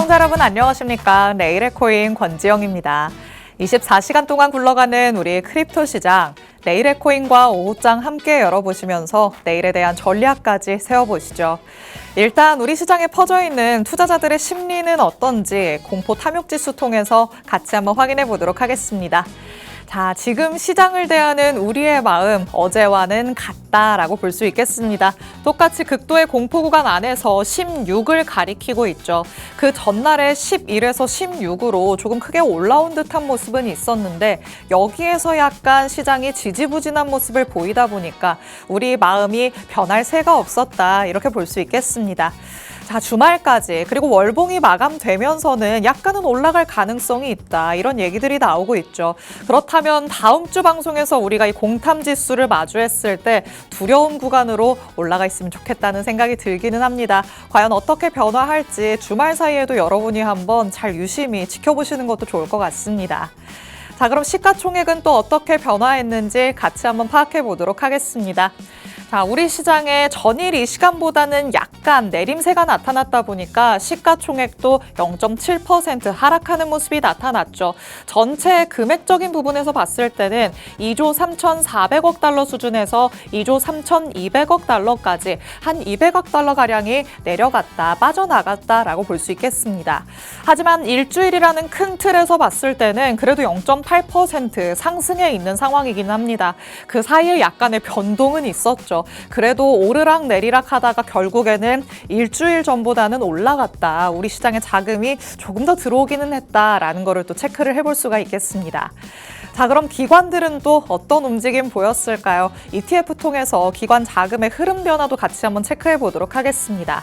시청자 여러분 안녕하십니까? 내일의 코인 권지영입니다. 24시간 동안 굴러가는 우리 크립토 시장, 내일의 코인과 오후장 함께 열어보시면서 내일에 대한 전략까지 세워보시죠. 일단 우리 시장에 퍼져 있는 투자자들의 심리는 어떤지 공포 탐욕지수 통해서 같이 한번 확인해 보도록 하겠습니다. 자, 지금 시장을 대하는 우리의 마음, 어제와는 같다라고 볼 수 있겠습니다. 똑같이 극도의 공포 구간 안에서 16을 가리키고 있죠. 그 전날에 11에서 16으로 조금 크게 올라온 듯한 모습은 있었는데 여기에서 약간 시장이 지지부진한 모습을 보이다 보니까 우리 마음이 변할 새가 없었다 이렇게 볼 수 있겠습니다. 자, 주말까지 그리고 월봉이 마감되면서는 약간은 올라갈 가능성이 있다 이런 얘기들이 나오고 있죠. 그렇다면 다음 주 방송에서 우리가 이 공탐 지수를 마주했을 때 두려움 구간으로 올라가 있으면 좋겠다는 생각이 들기는 합니다. 과연 어떻게 변화할지 주말 사이에도 여러분이 한번 잘 유심히 지켜보시는 것도 좋을 것 같습니다. 자, 그럼 시가총액은 또 어떻게 변화했는지 같이 한번 파악해 보도록 하겠습니다. 자, 우리 시장의 전일 이 시간보다는 약간 내림세가 나타났다 보니까 시가총액도 0.7% 하락하는 모습이 나타났죠. 전체 금액적인 부분에서 봤을 때는 2조 3,400억 달러 수준에서 2조 3,200억 달러까지 한 200억 달러가량이 내려갔다, 빠져나갔다라고 볼 수 있겠습니다. 하지만 일주일이라는 큰 틀에서 봤을 때는 그래도 0.8% 상승해 있는 상황이긴 합니다. 그 사이에 약간의 변동은 있었죠. 그래도 오르락 내리락 하다가 결국에는 일주일 전보다는 올라갔다. 우리 시장에 자금이 조금 더 들어오기는 했다라는 거를 또 체크를 해볼 수가 있겠습니다. 자, 그럼 기관들은 또 어떤 움직임 보였을까요? ETF 통해서 기관 자금의 흐름 변화도 같이 한번 체크해 보도록 하겠습니다.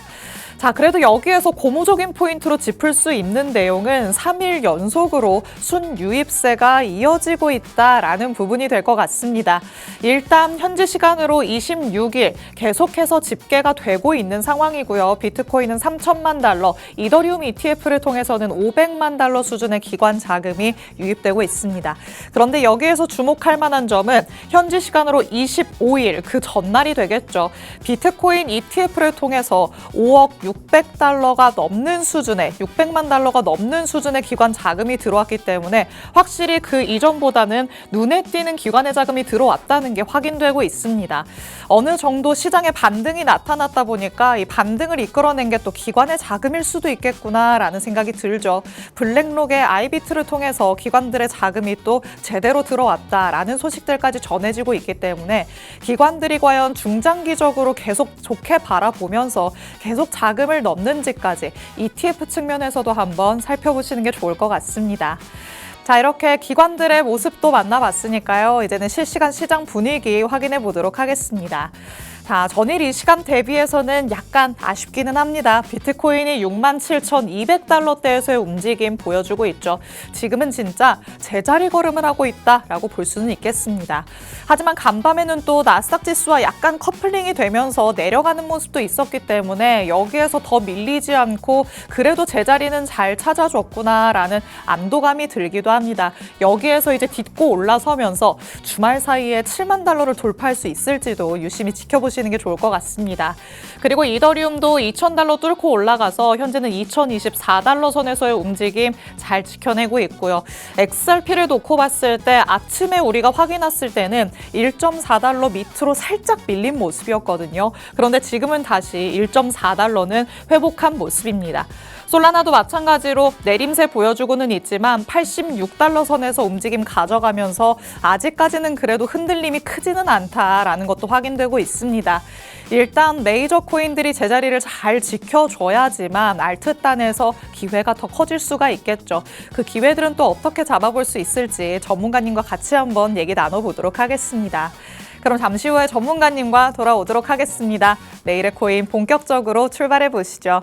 자, 그래도 여기에서 고무적인 포인트로 짚을 수 있는 내용은 3일 연속으로 순유입세가 이어지고 있다라는 부분이 될 것 같습니다. 일단 현지 시간으로 26일 계속해서 집계가 되고 있는 상황이고요. 비트코인은 3천만 달러, 이더리움 ETF를 통해서는 500만 달러 수준의 기관 자금이 유입되고 있습니다. 그런데 여기에서 주목할 만한 점은 현지 시간으로 25일 그 전날이 되겠죠. 비트코인 ETF를 통해서 5억 600달러가 넘는 수준의 600만 달러가 넘는 수준의 기관 자금이 들어왔기 때문에 확실히 그 이전보다는 눈에 띄는 기관의 자금이 들어왔다는 게 확인되고 있습니다. 어느 정도 시장의 반등이 나타났다 보니까 이 반등을 이끌어낸 게 또 기관의 자금일 수도 있겠구나라는 생각이 들죠. 블랙록의 아이비트를 통해서 기관들의 자금이 또 제대로 들어왔다라는 소식들까지 전해지고 있기 때문에 기관들이 과연 중장기적으로 계속 좋게 바라보면서 계속 자금을 넣는지까지 ETF 측면에서도 한번 살펴보시는 게 좋을 것 같습니다. 자, 이렇게 기관들의 모습도 만나봤으니까요. 이제는 실시간 시장 분위기 확인해 보도록 하겠습니다. 자, 전일 이 시간 대비해서는 약간 아쉽기는 합니다. 비트코인이 67,200달러대에서의 움직임 보여주고 있죠. 지금은 진짜 제자리 걸음을 하고 있다라고 볼 수는 있겠습니다. 하지만 간밤에는 또 나스닥 지수와 약간 커플링이 되면서 내려가는 모습도 있었기 때문에 여기에서 더 밀리지 않고 그래도 제자리는 잘 찾아줬구나라는 안도감이 들기도 합니다. 여기에서 이제 딛고 올라서면서 주말 사이에 7만 달러를 돌파할 수 있을지도 유심히 지켜보시는 게 좋을 것 같습니다. 그리고 이더리움도 2,000달러 뚫고 올라가서 현재는 2,024달러 선에서의 움직임 잘 지켜내고 있고요. XRP를 놓고 봤을 때 아침에 우리가 확인했을 때는 1.4달러 밑으로 살짝 밀린 모습이었거든요. 그런데 지금은 다시 1.4달러는 회복한 모습입니다. 솔라나도 마찬가지로 내림세 보여주고는 있지만 86달러 선에서 움직임 가져가면서 아직까지는 그래도 흔들림이 크지는 않다라는 것도 확인되고 있습니다. 일단 메이저 코인들이 제자리를 잘 지켜줘야지만 알트단에서 기회가 더 커질 수가 있겠죠. 그 기회들은 또 어떻게 잡아볼 수 있을지 전문가님과 같이 한번 얘기 나눠보도록 하겠습니다. 그럼 잠시 후에 전문가님과 돌아오도록 하겠습니다. 내일의 코인 본격적으로 출발해 보시죠.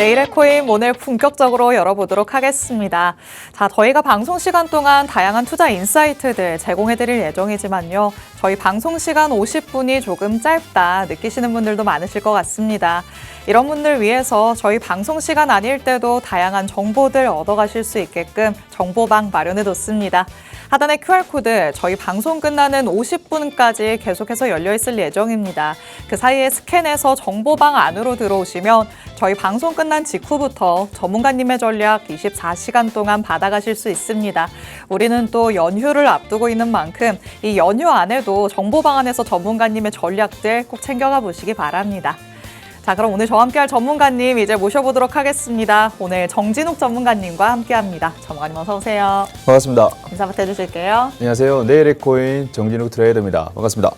내일의 코인 오늘 본격적으로 열어보도록 하겠습니다. 자, 저희가 방송 시간 동안 다양한 투자 인사이트들 제공해드릴 예정이지만요. 저희 방송 시간 50분이 조금 짧다 느끼시는 분들도 많으실 것 같습니다. 이런 분들 위해서 저희 방송 시간 아닐 때도 다양한 정보들 얻어가실 수 있게끔 정보방 마련해뒀습니다. 하단의 QR코드 저희 방송 끝나는 50분까지 계속해서 열려있을 예정입니다. 그 사이에 스캔해서 정보방 안으로 들어오시면 저희 방송 끝난 직후부터 전문가님의 전략 24시간 동안 받아가실 수 있습니다. 우리는 또 연휴를 앞두고 있는 만큼 이 연휴 안에도 정보방 안에서 전문가님의 전략들 꼭 챙겨가 보시기 바랍니다. 자, 그럼 오늘 저와 함께할 전문가님 이제 모셔보도록 하겠습니다. 오늘 정진욱 전문가님과 함께합니다. 전문가님 어서 오세요. 반갑습니다. 인사부터 해주실게요. 안녕하세요. 내일의 코인 정진욱 트레이더입니다. 반갑습니다.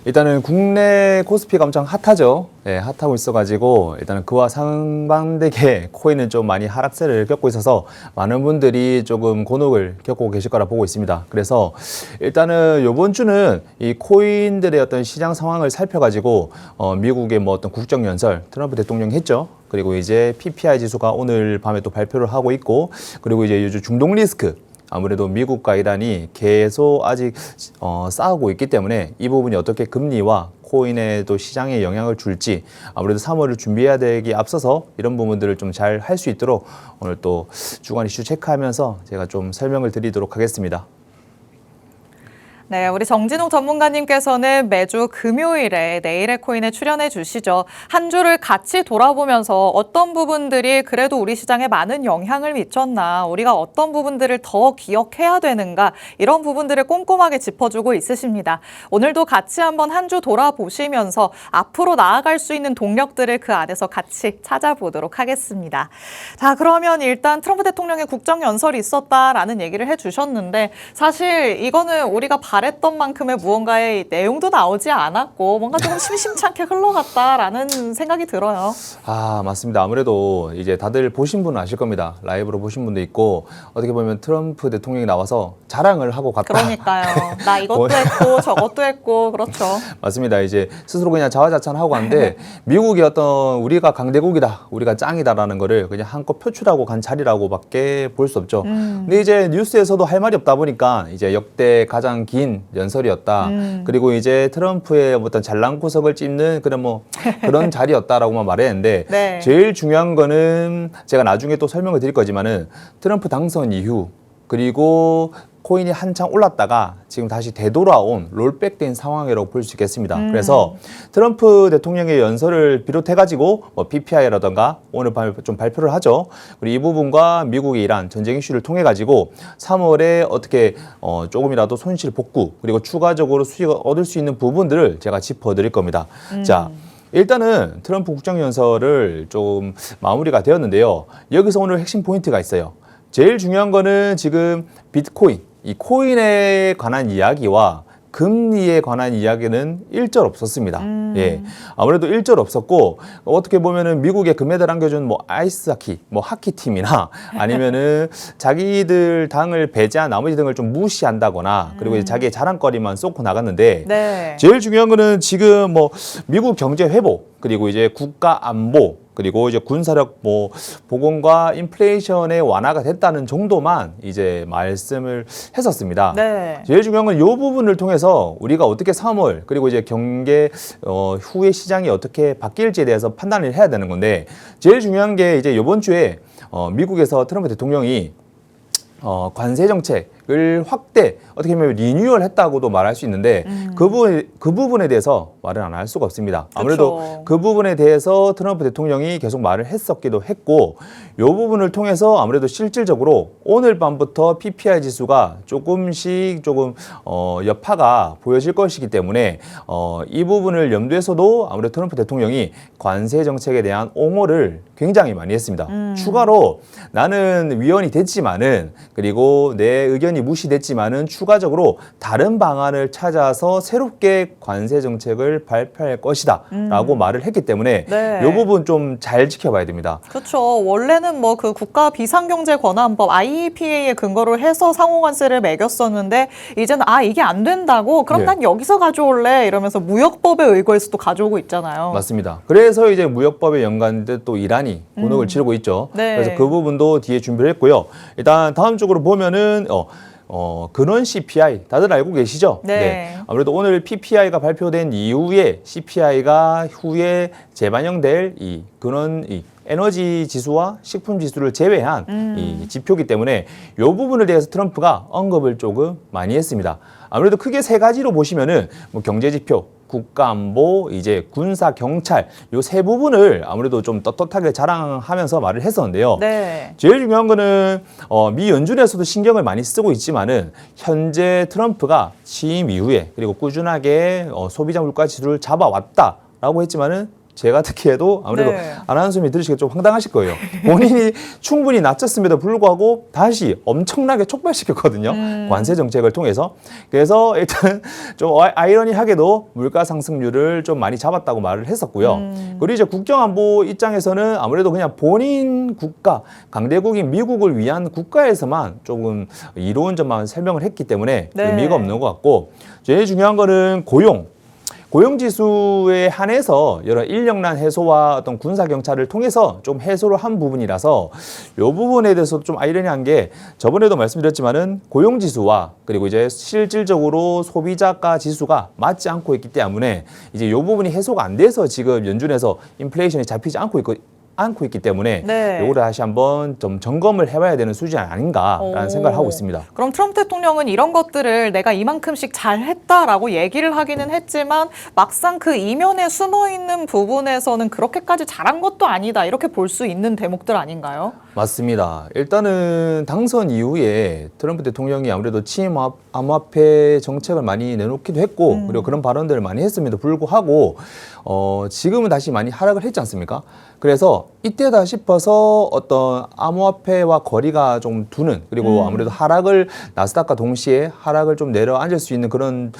일단은 국내 코스피가 엄청 핫하죠. 네, 핫하고 있어가지고 일단은 그와 상반되게 코인은 좀 많이 하락세를 겪고 있어서 많은 분들이 조금 곤혹을 겪고 계실 거라 보고 있습니다. 그래서 일단은 이번 주는 이 코인들의 어떤 시장 상황을 살펴가지고 미국의 뭐 어떤 국정연설 트럼프 대통령이 했죠. 그리고 이제 PPI 지수가 오늘 밤에 또 발표를 하고 있고, 그리고 이제 요즘 중동 리스크, 아무래도 미국과 이란이 계속 아직 싸우고 있기 때문에 이 부분이 어떻게 금리와 코인에도 시장에 영향을 줄지 아무래도 3월을 준비해야 되기 앞서서 이런 부분들을 좀 잘 할 수 있도록 오늘 또 주간 이슈 체크하면서 제가 좀 설명을 드리도록 하겠습니다. 네, 우리 정진욱 전문가님께서는 매주 금요일에 내일의 코인에 출연해 주시죠. 한 주를 같이 돌아보면서 어떤 부분들이 그래도 우리 시장에 많은 영향을 미쳤나, 우리가 어떤 부분들을 더 기억해야 되는가, 이런 부분들을 꼼꼼하게 짚어주고 있으십니다. 오늘도 같이 한번 한 주 돌아보시면서 앞으로 나아갈 수 있는 동력들을 그 안에서 같이 찾아보도록 하겠습니다. 자, 그러면 일단 트럼프 대통령의 국정연설이 있었다라는 얘기를 해주셨는데, 사실 이거는 우리가 바랬던 만큼의 무언가의 내용도 나오지 않았고 뭔가 조금 심심찮게 흘러갔다라는 생각이 들어요. 아, 맞습니다. 아무래도 이제 다들 보신 분은 아실 겁니다. 라이브로 보신 분도 있고, 어떻게 보면 트럼프 대통령이 나와서 자랑을 하고 갔다. 그러니까요. 나 이것도 했고 저것도 했고, 그렇죠. 맞습니다. 이제 스스로 그냥 자화자찬하고 갔는데 미국이 어떤 우리가 강대국이다, 우리가 짱이다라는 거를 그냥 한껏 표출하고 간 자리라고밖에 볼 수 없죠. 근데 이제 뉴스에서도 할 말이 없다 보니까 이제 역대 가장 긴 연설이었다. 그리고 이제 트럼프의 어떤 잘난 구석을 찝는 그런 자리였다라고만 말했는데 네. 제일 중요한 거는 제가 나중에 또 설명을 드릴 거지만은 트럼프 당선 이후 그리고 코인이 한창 올랐다가 지금 다시 되돌아온 롤백된 상황이라고 볼 수 있겠습니다. 그래서 트럼프 대통령의 연설을 비롯해가지고 뭐 PPI라던가 오늘 밤에 좀 발표를 하죠. 그리고 이 부분과 미국의 이란 전쟁 이슈를 통해가지고 3월에 어떻게 조금이라도 손실 복구 그리고 추가적으로 수익을 얻을 수 있는 부분들을 제가 짚어드릴 겁니다. 자. 일단은 트럼프 국정연설을 좀 마무리가 되었는데요. 여기서 오늘 핵심 포인트가 있어요. 제일 중요한 거는 지금 비트코인, 이 코인에 관한 이야기와 금리에 관한 이야기는 일절 없었습니다. 예, 아무래도 일절 없었고 어떻게 보면은 미국의 금메달 안겨준 뭐 아이스하키, 뭐 하키 팀이나 아니면은 자기들 당을 배제한 나머지 등을 좀 무시한다거나 그리고 이제 자기의 자랑거리만 쏟고 나갔는데 네. 제일 중요한 거는 지금 뭐 미국 경제 회복 그리고 이제 국가 안보 그리고 이제 군사력 뭐 보건과 인플레이션의 완화가 됐다는 정도만 이제 말씀을 했었습니다. 네. 제일 중요한 건 이 부분을 통해서 우리가 어떻게 3월 그리고 이제 경계 후의 시장이 어떻게 바뀔지에 대해서 판단을 해야 되는 건데 제일 중요한 게 이제 이번 주에 미국에서 트럼프 대통령이 관세 정책을 확대 어떻게 보면 리뉴얼 했다고도 말할 수 있는데 그 부분에 대해서 말을 안 할 수가 없습니다. 아무래도 그쵸. 그 부분에 대해서 트럼프 대통령이 계속 말을 했었기도 했고 이 부분을 통해서 아무래도 실질적으로 오늘 밤부터 PPI 지수가 조금 여파가 보여질 것이기 때문에 이 부분을 염두에서도 아무래도 트럼프 대통령이 관세 정책에 대한 옹호를 굉장히 많이 했습니다. 추가로 나는 위원이 됐지만은 그리고 내 의견이 의견이 무시됐지만은 추가적으로 다른 방안을 찾아서 새롭게 관세 정책을 발표할 것이다라고 말을 했기 때문에 네. 이 부분 좀 잘 지켜봐야 됩니다. 그렇죠. 원래는 뭐 그 국가 비상경제권한법 IEPA에 근거로 해서 상호관세를 매겼었는데 이제는 이게 안 된다고 그럼 예. 난 여기서 가져올래 이러면서 무역법에 의거해서 또 가져오고 있잖아요. 맞습니다. 그래서 이제 무역법에 연관된 또 이란이 곤혹을 치르고 있죠. 네. 그래서 그 부분도 뒤에 준비를 했고요. 일단 다음 쪽으로 보면은 근원 CPI 다들 알고 계시죠? 네. 아무래도 오늘 PPI가 발표된 이후에 CPI가 후에 재반영될 이 근원 에너지 지수와 식품 지수를 제외한 이 지표이기 때문에 이 부분에 대해서 트럼프가 언급을 조금 많이 했습니다. 아무래도 크게 세 가지로 보시면은 뭐 경제 지표, 국가안보, 이제 군사, 경찰 요 세 부분을 아무래도 좀 떳떳하게 자랑하면서 말을 했었는데요. 네. 제일 중요한 거는 미 연준에서도 신경을 많이 쓰고 있지만은 현재 트럼프가 취임 이후에 그리고 꾸준하게 소비자 물가 지수를 잡아왔다라고 했지만은 제가 듣기에도 아무래도 네. 아나운서님이 들으시기에 좀 황당하실 거예요. 본인이 충분히 낮췄음에도 불구하고 다시 엄청나게 촉발시켰거든요. 관세 정책을 통해서. 그래서 일단 좀 아이러니하게도 물가 상승률을 좀 많이 잡았다고 말을 했었고요. 그리고 이제 국정안보 입장에서는 아무래도 그냥 본인 국가, 강대국인 미국을 위한 국가에서만 조금 이로운 점만 설명을 했기 때문에 네. 의미가 없는 것 같고 제일 중요한 거는 고용지수에 한해서 여러 인력난 해소와 어떤 군사경찰을 통해서 좀 해소를 한 부분이라서 이 부분에 대해서 좀 아이러니한 게 저번에도 말씀드렸지만은 고용지수와 그리고 이제 실질적으로 소비자가 지수가 맞지 않고 있기 때문에 이제 이 부분이 해소가 안 돼서 지금 연준에서 인플레이션이 잡히지 않고 있기 때문에 네. 이거를 다시 한번 좀 점검을 해봐야 되는 수준이 아닌가라는 생각을 하고 있습니다. 그럼 트럼프 대통령은 이런 것들을 내가 이만큼씩 잘했다라고 얘기를 하기는 했지만 막상 그 이면에 숨어있는 부분에서는 그렇게까지 잘한 것도 아니다 이렇게 볼 수 있는 대목들 아닌가요? 맞습니다. 일단은 당선 이후에 트럼프 대통령이 아무래도 취임 암호화폐 정책을 많이 내놓기도 했고 그리고 그런 발언들을 많이 했음에도 불구하고 지금은 다시 많이 하락을 했지 않습니까? 그래서 이때다 싶어서 어떤 암호화폐와 거리가 좀 두는 그리고 아무래도 하락을 나스닥과 동시에 하락을 좀 내려앉을 수 있는 그런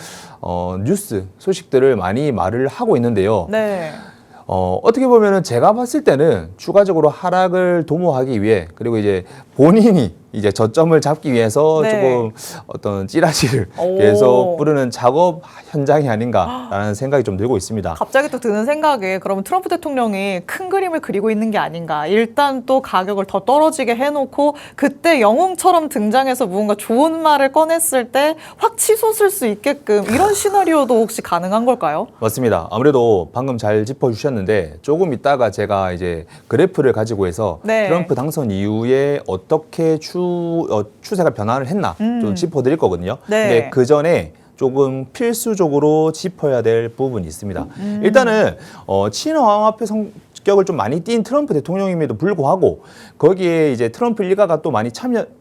뉴스 소식들을 많이 말을 하고 있는데요. 네. 어떻게 보면은 제가 봤을 때는 추가적으로 하락을 도모하기 위해 그리고 이제 본인이 이제 저점을 잡기 위해서 네. 조금 어떤 찌라시를 오. 계속 부르는 작업 현장이 아닌가라는 생각이 좀 들고 있습니다. 갑자기 또 드는 생각이 그러면 트럼프 대통령이 큰 그림을 그리고 있는 게 아닌가. 일단 또 가격을 더 떨어지게 해놓고 그때 영웅처럼 등장해서 무언가 좋은 말을 꺼냈을 때 확 치솟을 수 있게끔 이런 시나리오도 혹시 가능한 걸까요? 맞습니다. 아무래도 방금 잘 짚어주셨는데 조금 있다가 제가 이제 그래프를 가지고 해서 네. 트럼프 당선 이후에 어떻게 추세가 변화를 했나 좀 짚어드릴 거거든요. 네. 근데 그 전에 조금 필수적으로 짚어야 될 부분이 있습니다. 일단은 친화화폐 성격을 좀 많이 띈 트럼프 대통령임에도 불구하고 거기에 이제 트럼프 일가가 또 많이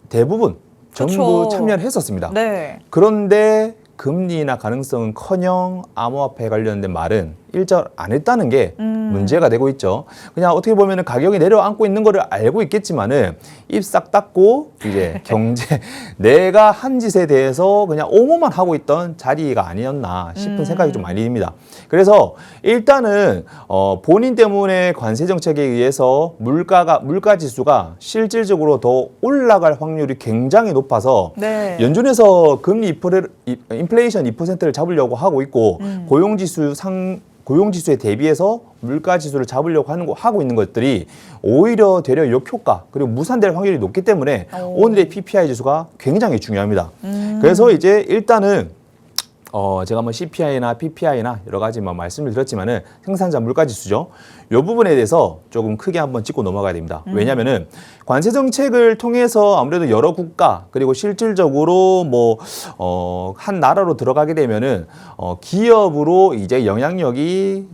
대부분 전부 그쵸. 참여를 했었습니다. 네. 그런데 금리나 가능성은커녕 암호화폐 관련된 말은 일절 안 했다는 게 문제가 되고 있죠. 그냥 어떻게 보면은 가격이 내려앉고 있는 거를 알고 있겠지만은 입 싹 닫고 이제 경제 내가 한 짓에 대해서 그냥 옹호만 하고 있던 자리가 아니었나 싶은 생각이 좀 많이 듭니다. 그래서 일단은 본인 때문에 관세 정책에 의해서 물가 지수가 실질적으로 더 올라갈 확률이 굉장히 높아서 네. 연준에서 금리 인플레이션 2%를 잡으려고 하고 있고 고용지수에 대비해서 물가지수를 잡으려고 하고 있는 것들이 오히려 되려 역효과 그리고 무산될 확률이 높기 때문에 오늘의 PPI 지수가 굉장히 중요합니다. 그래서 이제 일단은 제가 뭐 CPI나 PPI나 여러 가지 말씀을 드렸지만은 생산자 물가지수죠. 이 부분에 대해서 조금 크게 한번 짚고 넘어가야 됩니다. 왜냐하면은 관세 정책을 통해서 아무래도 여러 국가 그리고 실질적으로 한 나라로 들어가게 되면은 기업으로 이제 영향력이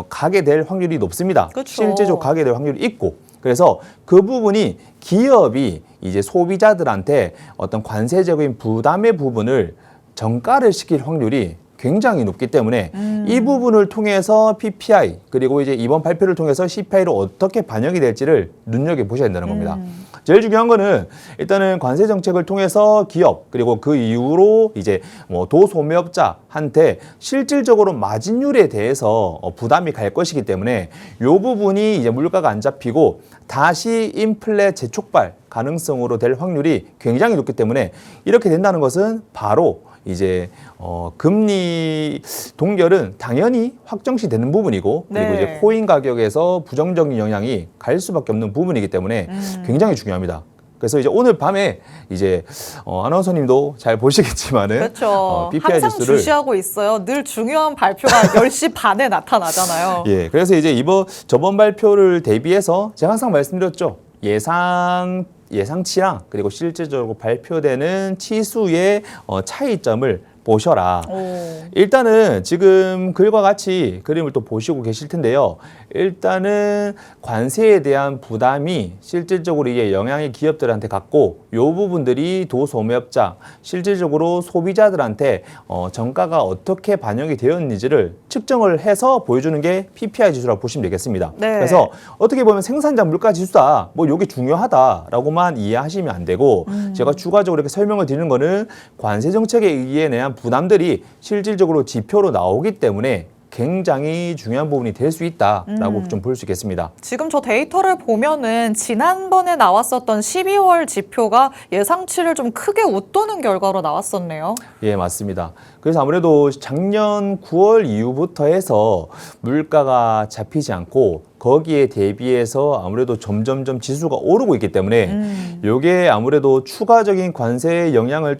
가게 될 확률이 높습니다. 그쵸. 실제적으로 가게 될 확률이 있고. 그래서 그 부분이 기업이 이제 소비자들한테 어떤 관세적인 부담의 부분을 전가를 시킬 확률이 굉장히 높기 때문에 이 부분을 통해서 PPI 그리고 이제 이번 발표를 통해서 CPI로 어떻게 반영이 될지를 눈여겨보셔야 된다는 겁니다. 제일 중요한 거는 일단은 관세 정책을 통해서 기업 그리고 그 이후로 이제 뭐 도소매업자한테 실질적으로 마진율에 대해서 부담이 갈 것이기 때문에 이 부분이 이제 물가가 안 잡히고 다시 인플레 재촉발 가능성으로 될 확률이 굉장히 높기 때문에 이렇게 된다는 것은 바로 이제 금리 동결은 당연히 확정시 되는 부분이고 그리고 네. 이제 코인 가격에서 부정적인 영향이 갈 수밖에 없는 부분이기 때문에 굉장히 중요합니다. 그래서 이제 오늘 밤에 이제 아나운서님도 잘 보시겠지만은 그렇죠. PPI 항상 지수를 주시하고 있어요. 늘 중요한 발표가 10시 반에 나타나잖아요. 예, 그래서 이제 저번 발표를 대비해서 제가 항상 말씀드렸죠. 예상치랑 그리고 실제적으로 발표되는 치수의 차이점을 보셔라. 오. 일단은 지금 글과 같이 그림을 또 보시고 계실 텐데요. 일단은 관세에 대한 부담이 실질적으로 이게 영향이 기업들한테 갔고 이 부분들이 도소매업자, 실질적으로 소비자들한테 정가가 어떻게 반영이 되었는지를 측정을 해서 보여주는 게 PPI 지수라고 보시면 되겠습니다. 네. 그래서 어떻게 보면 생산자 물가 지수다, 뭐 이게 중요하다라고만 이해하시면 안 되고 제가 추가적으로 이렇게 설명을 드리는 거는 관세 정책에 의해 내한 부담들이 실질적으로 지표로 나오기 때문에 굉장히 중요한 부분이 될 수 있다라고 좀 볼 수 있겠습니다. 지금 저 데이터를 보면은 지난번에 나왔었던 12월 지표가 예상치를 좀 크게 웃도는 결과로 나왔었네요. 예, 맞습니다. 그래서 아무래도 작년 9월 이후부터 해서 물가가 잡히지 않고 거기에 대비해서 아무래도 점점점 지수가 오르고 있기 때문에 이게 아무래도 추가적인 관세의 영향을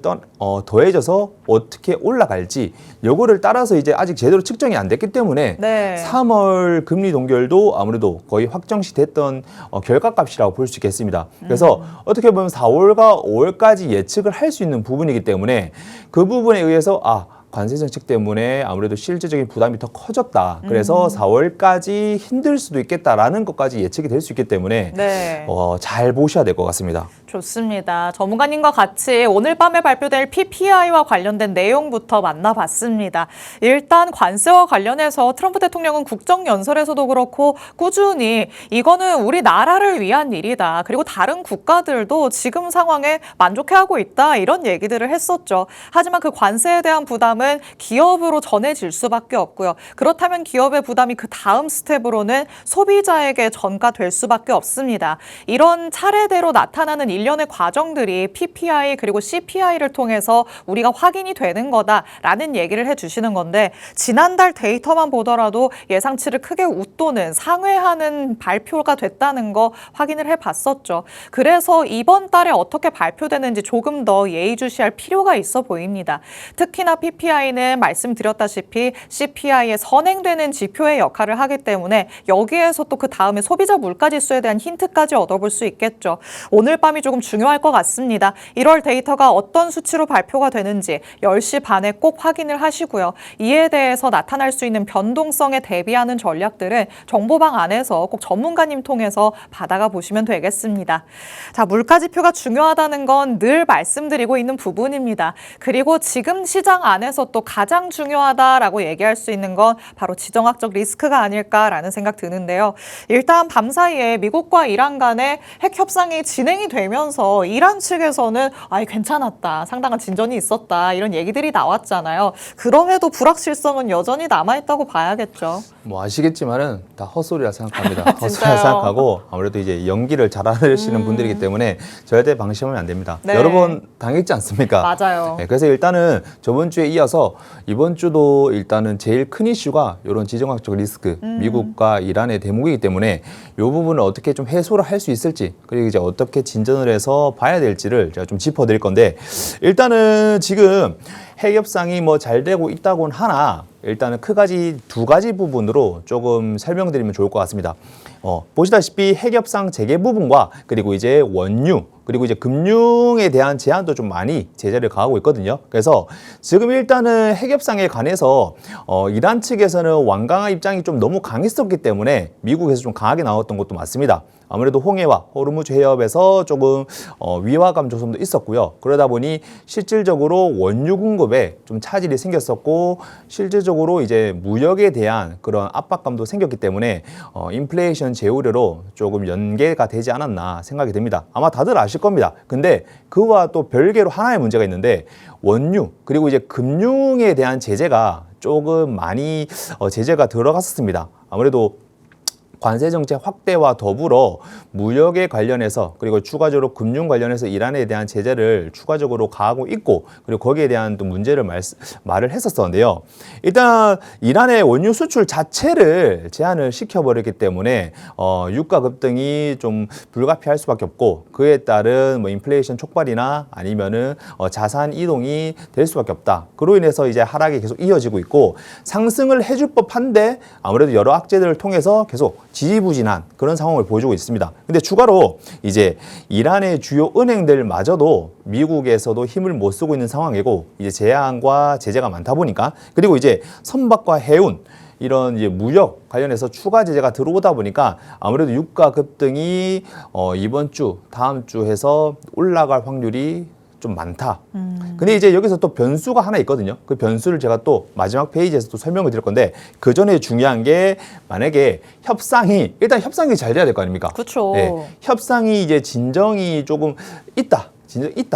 더해져서 어떻게 올라갈지 요거를 따라서 이제 아직 제대로 측정이 안 됐기 때문에 네. 3월 금리 동결도 아무래도 거의 확정시 됐던 결과값이라고 볼 수 있겠습니다. 그래서 어떻게 보면 4월과 5월까지 예측을 할 수 있는 부분이기 때문에 그 부분에 의해서 관세 정책 때문에 아무래도 실질적인 부담이 더 커졌다. 그래서 4월까지 힘들 수도 있겠다라는 것까지 예측이 될 수 있기 때문에 네. 잘 보셔야 될 것 같습니다. 좋습니다. 전문가님과 같이 오늘 밤에 발표될 PPI와 관련된 내용부터 만나봤습니다. 일단 관세와 관련해서 트럼프 대통령은 국정연설에서도 그렇고 꾸준히 이거는 우리 나라를 위한 일이다. 그리고 다른 국가들도 지금 상황에 만족해하고 있다. 이런 얘기들을 했었죠. 하지만 그 관세에 대한 부담은 기업으로 전해질 수밖에 없고요. 그렇다면 기업의 부담이 그 다음 스텝으로는 소비자에게 전가될 수밖에 없습니다. 이런 차례대로 나타나는 일련의 과정들이 PPI 그리고 CPI를 통해서 우리가 확인이 되는 거다라는 얘기를 해주시는 건데 지난달 데이터만 보더라도 예상치를 크게 웃도는 상회하는 발표가 됐다는 거 확인을 해봤었죠. 그래서 이번 달에 어떻게 발표되는지 조금 더 예의주시할 필요가 있어 보입니다. 특히나 PPI는 말씀드렸다시피 CPI에 선행되는 지표의 역할을 하기 때문에 여기에서 또 그 다음에 소비자 물가지수에 대한 힌트까지 얻어볼 수 있겠죠. 오늘 밤이 조금 중요할 것 같습니다. 1월 데이터가 어떤 수치로 발표가 되는지 10시 반에 꼭 확인을 하시고요. 이에 대해서 나타날 수 있는 변동성에 대비하는 전략들은 정보방 안에서 꼭 전문가님 통해서 받아가 보시면 되겠습니다. 자, 물가지표가 중요하다는 건 늘 말씀드리고 있는 부분입니다. 그리고 지금 시장 안에서 또 가장 중요하다라고 얘기할 수 있는 건 바로 지정학적 리스크가 아닐까라는 생각 드는데요. 일단 밤사이에 미국과 이란 간의 핵 협상이 진행이 되면서 이란 측에서는 괜찮았다, 상당한 진전이 있었다 이런 얘기들이 나왔잖아요. 그럼에도 불확실성은 여전히 남아있다고 봐야겠죠. 뭐 아시겠지만은 다 헛소리라 생각합니다. 헛소리라 진짜요? 생각하고 아무래도 이제 연기를 잘하시는 분들이기 때문에 절대 방심하면 안 됩니다. 네. 여러 번 당했지 않습니까? 맞아요. 네, 그래서 일단은 저번 주에 이어서 이번 주도 일단은 제일 큰 이슈가 이런 지정학적 리스크, 미국과 이란의 대목이기 때문에 이 부분을 어떻게 좀 해소를 할 수 있을지 그리고 이제 어떻게 진전을 해서 봐야 될지를 제가 좀 짚어드릴 건데 일단은 지금 핵 협상이 뭐 잘 되고 있다고는 하나 일단은 두 가지 부분으로 조금 설명드리면 좋을 것 같습니다. 보시다시피 핵 협상 재개 부분과 그리고 이제 원유 그리고 이제 금융에 대한 제한도 좀 많이 제재를 가하고 있거든요. 그래서 지금 일단은 핵협상에 관해서 이란 측에서는 완강한 입장이 좀 너무 강했었기 때문에 미국에서 좀 강하게 나왔던 것도 맞습니다. 아무래도 홍해와 호르무즈 해협에서 조금 위화감 조성도 있었고요. 그러다 보니 실질적으로 원유 공급에 좀 차질이 생겼었고 실질적으로 이제 무역에 대한 그런 압박감도 생겼기 때문에 인플레이션 제우려로 조금 연계가 되지 않았나 생각이 듭니다. 아마 다들 아실 겁니다. 근데 그와 또 별개로 하나의 문제가 있는데 원유 그리고 이제 금융에 대한 제재가 조금 많이 제재가 들어갔었습니다. 아무래도 관세 정책 확대와 더불어 무역에 관련해서 그리고 추가적으로 금융 관련해서 이란에 대한 제재를 추가적으로 가하고 있고 그리고 거기에 대한 또 문제를 말을 했었었는데요. 일단 이란의 원유 수출 자체를 제한을 시켜버렸기 때문에 유가 급등이 좀 불가피할 수밖에 없고 그에 따른 뭐 인플레이션 촉발이나 아니면은 자산 이동이 될 수밖에 없다. 그로 인해서 이제 하락이 계속 이어지고 있고 상승을 해줄 법한데 아무래도 여러 악재들을 통해서 계속 지지부진한 그런 상황을 보여주고 있습니다. 근데 추가로 이제 이란의 주요 은행들마저도 미국에서도 힘을 못 쓰고 있는 상황이고 이제 제한과 제재가 많다 보니까 그리고 이제 선박과 해운 이런 이제 무역 관련해서 추가 제재가 들어오다 보니까 아무래도 유가 급등이 이번 주, 다음 주 해서 올라갈 확률이 좀 많다. 근데 이제 여기서 또 변수가 하나 있거든요. 그 변수를 제가 또 마지막 페이지에서 또 설명을 드릴 건데 그 전에 중요한 게 만약에 일단 협상이 잘 돼야 될 거 아닙니까? 그렇죠. 네, 협상이 이제 진정이 조금 있다.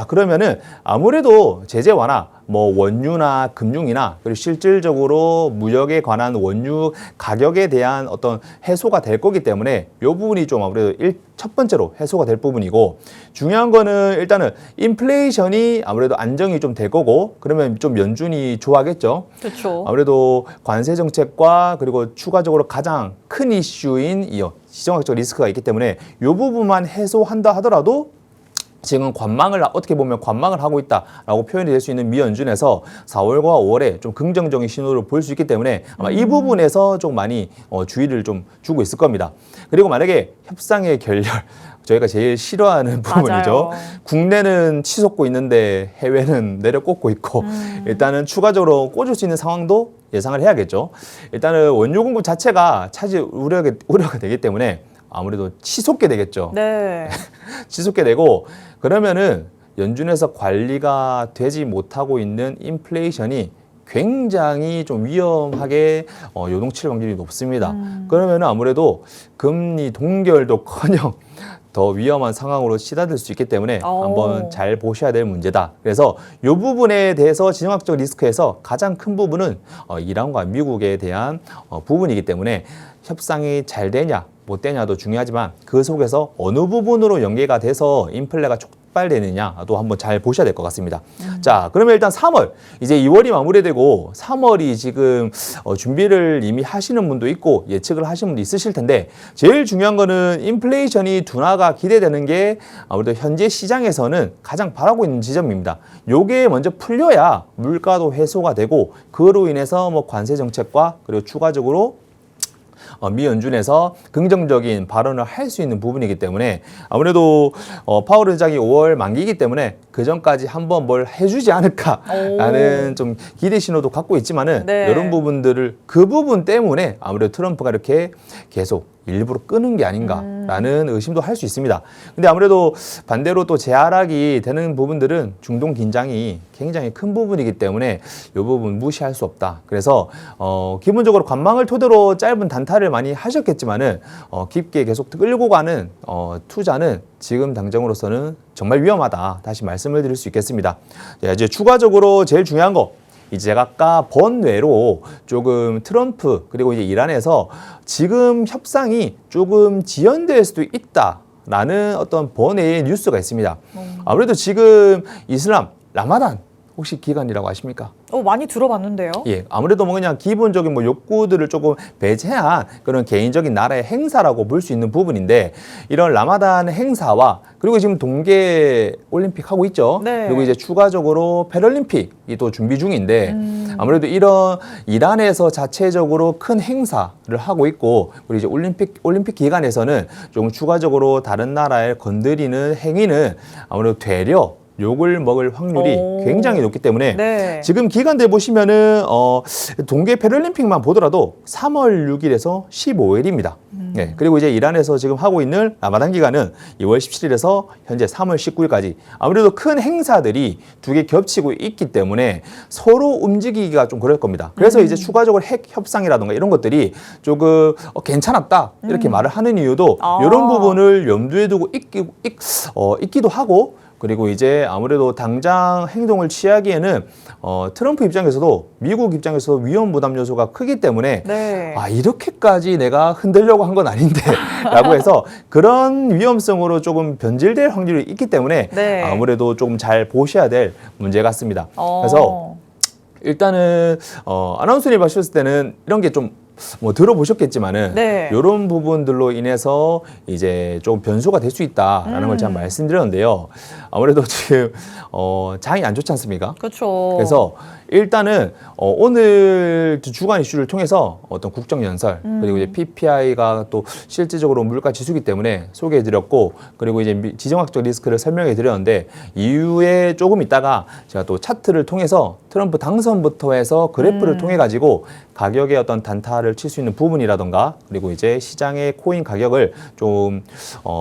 그러면은 아무래도 제재 완화, 뭐 원유나 금융이나 그리고 실질적으로 무역에 관한 원유 가격에 대한 어떤 해소가 될 거기 때문에 이 부분이 좀 아무래도 첫 번째로 해소가 될 부분이고 중요한 거는 일단은 인플레이션이 아무래도 안정이 좀 될 거고 그러면 좀 연준이 좋아하겠죠. 그렇죠. 아무래도 관세 정책과 그리고 추가적으로 가장 큰 이슈인 이 지정학적 리스크가 있기 때문에 이 부분만 해소한다 하더라도 지금 어떻게 보면 관망을 하고 있다라고 표현이 될 수 있는 미 연준에서 4월과 5월에 좀 긍정적인 신호를 보일 수 있기 때문에 아마 이 부분에서 좀 많이 주의를 좀 주고 있을 겁니다. 그리고 만약에 협상의 결렬 저희가 제일 싫어하는 부분이죠. 맞아요. 국내는 치솟고 있는데 해외는 내려꽂고 있고 일단은 추가적으로 꽂을 수 있는 상황도 예상을 해야겠죠. 일단은 원유 공급 자체가 차질 우려가 되기 때문에 아무래도 치솟게 되겠죠. 네. 치솟게 되고 그러면은 연준에서 관리가 되지 못하고 있는 인플레이션이 굉장히 좀 위험하게 요동칠 확률이 높습니다. 그러면 아무래도 금리 동결도커녕 더 위험한 상황으로 치닫을 수 있기 때문에 한번 잘 보셔야 될 문제다. 그래서 이 부분에 대해서 지정학적 리스크에서 가장 큰 부분은 이란과 미국에 대한 부분이기 때문에 협상이 잘 되냐 못 되냐도 중요하지만 그 속에서 어느 부분으로 연계가 돼서 인플레가 촉발되느냐도 한번 잘 보셔야 될 것 같습니다. 자, 그러면 일단 3월, 이제 2월이 마무리되고 3월이 지금 준비를 이미 하시는 분도 있고 예측을 하시는 분도 있으실 텐데 제일 중요한 거는 인플레이션이 둔화가 기대되는 게 아무래도 현재 시장에서는 가장 바라고 있는 지점입니다. 요게 먼저 풀려야 물가도 해소가 되고 그로 인해서 뭐 관세 정책과 그리고 추가적으로 미 연준에서 긍정적인 발언을 할 수 있는 부분이기 때문에 아무래도 파월 의장이 5월 만기이기 때문에 그 전까지 한번 뭘 해주지 않을까라는 좀 기대 신호도 갖고 있지만은 네. 이런 부분들을 그 부분 때문에 아무래도 트럼프가 이렇게 계속 일부러 끄는 게 아닌가라는 의심도 할 수 있습니다. 근데 아무래도 반대로 또 재하락이 되는 부분들은 중동 긴장이 굉장히 큰 부분이기 때문에 이 부분 무시할 수 없다. 그래서 기본적으로 관망을 토대로 짧은 단타를 많이 하셨겠지만은 깊게 계속 끌고 가는 투자는 지금 당장으로서는 정말 위험하다. 다시 말씀을 드릴 수 있겠습니다. 자, 이제 추가적으로 제일 중요한 거. 이제 제가 아까 번외로 조금 트럼프 그리고 이제 이란에서 지금 협상이 조금 지연될 수도 있다라는 어떤 번외의 뉴스가 있습니다. 아무래도 지금 이슬람 라마단 혹시 기간이라고 아십니까? 많이 들어봤는데요. 예, 아무래도 뭐 그냥 기본적인 뭐 욕구들을 조금 배제한 그런 개인적인 나라의 행사라고 볼 수 있는 부분인데, 이런 라마단 행사와 그리고 지금 동계 올림픽 하고 있죠. 네. 그리고 이제 추가적으로 패럴림픽이 또 준비 중인데, 아무래도 이런 이란에서 자체적으로 큰 행사를 하고 있고, 그리고 이제 올림픽 기간에서는 조금 추가적으로 다른 나라에 건드리는 행위는 아무래도 되려 욕을 먹을 확률이 굉장히 높기 때문에 네. 지금 기간대 보시면은 동계 패럴림픽만 보더라도 3월 6일에서 15일입니다. 네, 그리고 이제 이란에서 지금 하고 있는 라마단 기간은 2월 17일에서 현재 3월 19일까지 아무래도 큰 행사들이 두 개 겹치고 있기 때문에 서로 움직이기가 좀 그럴 겁니다. 그래서 이제 추가적으로 핵 협상이라든가 이런 것들이 조금 괜찮았다 이렇게 말을 하는 이유도 이런 부분을 염두에 두고 있기도 하고, 그리고 이제 아무래도 당장 행동을 취하기에는 트럼프 입장에서도 미국 입장에서도 위험 부담 요소가 크기 때문에 네. 이렇게까지 내가 흔들려고 한 건 아닌데 라고 해서 그런 위험성으로 조금 변질될 확률이 있기 때문에 네. 아무래도 조금 잘 보셔야 될 문제 같습니다. 그래서 일단은 아나운서님 하셨을 때는 이런 게 좀 뭐 들어보셨겠지만은 네. 이런 부분들로 인해서 이제 좀 변수가 될 수 있다라는 걸 제가 말씀드렸는데요. 아무래도 지금 장이 안 좋지 않습니까? 그렇죠. 그래서 일단은 오늘 주간 이슈를 통해서 어떤 국정연설 그리고 이제 PPI가 또 실질적으로 물가 지수기 때문에 소개해드렸고, 그리고 이제 지정학적 리스크를 설명해드렸는데 이후에 조금 있다가 제가 또 차트를 통해서 트럼프 당선부터 해서 그래프를 통해 가지고 가격의 어떤 단타를 칠 수 있는 부분이라던가 그리고 이제 시장의 코인 가격을 좀